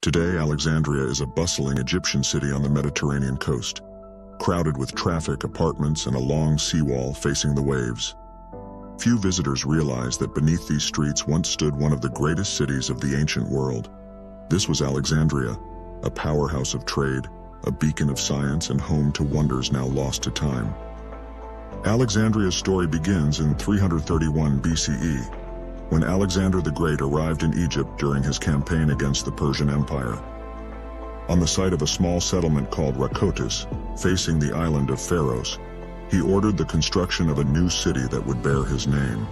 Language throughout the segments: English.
Today, Alexandria is a bustling Egyptian city on the Mediterranean coast, crowded with traffic, apartments, and a long seawall facing the waves. Few visitors realize that beneath these streets once stood one of the greatest cities of the ancient world. This was Alexandria, a powerhouse of trade, a beacon of science, and home to wonders now lost to time. Alexandria's story begins in 331 BCE, when Alexander the Great arrived in Egypt during his campaign against the Persian Empire. On the site of a small settlement called Rakotis, facing the island of Pharos, he ordered the construction of a new city that would bear his name.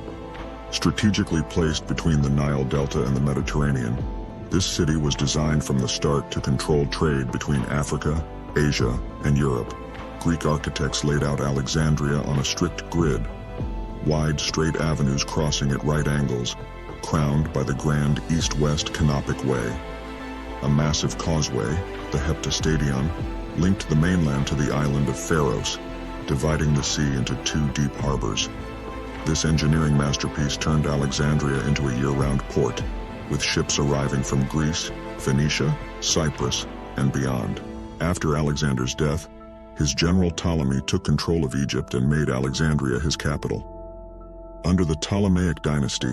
Strategically placed between the Nile Delta and the Mediterranean, this city was designed from the start to control trade between Africa, Asia, and Europe. Greek architects laid out Alexandria on a strict grid, wide straight avenues crossing at right angles, crowned by the grand east-west canopic way. A massive causeway, the Heptastadion, linked the mainland to the island of Pharos, dividing the sea into two deep harbors. This engineering masterpiece turned Alexandria into a year-round port, with ships arriving from Greece, Phoenicia, Cyprus, and beyond. After Alexander's death, his general Ptolemy took control of Egypt and made Alexandria his capital. Under the Ptolemaic dynasty,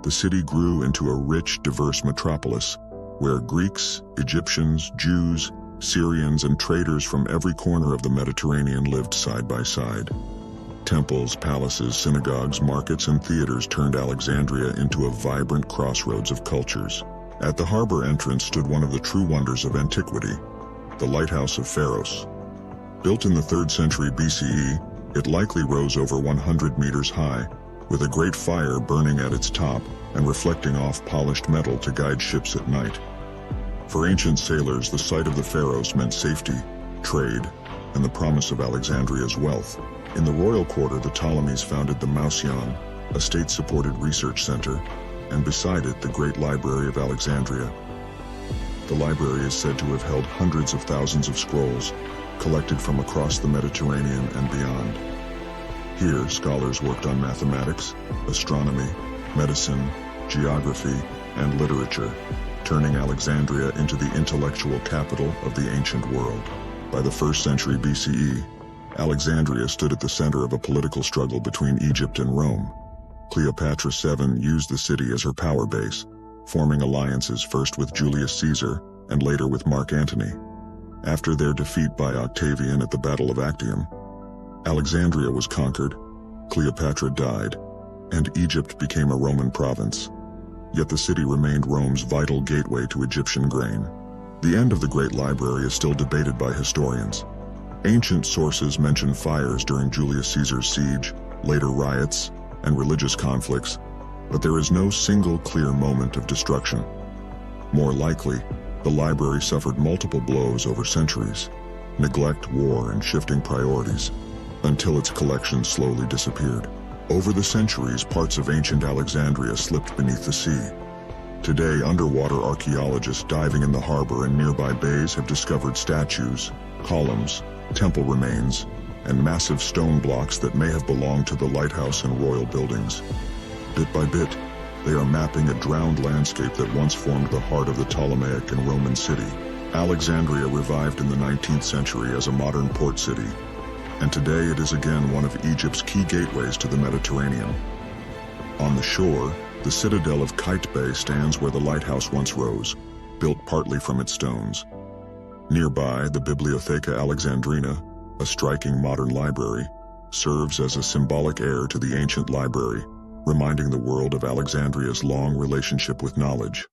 the city grew into a rich, diverse metropolis, where Greeks, Egyptians, Jews, Syrians, and traders from every corner of the Mediterranean lived side by side. Temples, palaces, synagogues, markets, and theaters turned Alexandria into a vibrant crossroads of cultures. At the harbor entrance stood one of the true wonders of antiquity, the Lighthouse of Pharos. Built in the 3rd century BCE, it likely rose over 100 meters high, with a great fire burning at its top and reflecting off polished metal to guide ships at night. For ancient sailors, the site of the Pharos meant safety, trade, and the promise of Alexandria's wealth. In the royal quarter, the Ptolemies founded the Mouseion, a state-supported research center, and beside it, the Great Library of Alexandria. The library is said to have held hundreds of thousands of scrolls, collected from across the Mediterranean and beyond. Here, scholars worked on mathematics, astronomy, medicine, geography, and literature, turning Alexandria into the intellectual capital of the ancient world. By the 1st century BCE, Alexandria stood at the center of a political struggle between Egypt and Rome. Cleopatra VII used the city as her power base, forming alliances first with Julius Caesar and later with Mark Antony. After their defeat by Octavian at the Battle of Actium, Alexandria was conquered, Cleopatra died, and Egypt became a Roman province. Yet the city remained Rome's vital gateway to Egyptian grain. The end of the Great Library is still debated by historians. Ancient sources mention fires during Julius Caesar's siege, later riots, and religious conflicts, but there is no single clear moment of destruction. More likely, the library suffered multiple blows over centuries: neglect, war, and shifting priorities, until its collection slowly disappeared. Over the centuries, parts of ancient Alexandria slipped beneath the sea. Today, underwater archaeologists diving in the harbor and nearby bays have discovered statues, columns, temple remains, and massive stone blocks that may have belonged to the lighthouse and royal buildings. Bit by bit, they are mapping a drowned landscape that once formed the heart of the Ptolemaic and Roman city. Alexandria revived in the 19th century as a modern port city, and today it is again one of Egypt's key gateways to the Mediterranean. On the shore, the citadel of Kite Bay stands where the lighthouse once rose, built partly from its stones. Nearby, the Bibliotheca Alexandrina, a striking modern library, serves as a symbolic heir to the ancient library, reminding the world of Alexandria's long relationship with knowledge.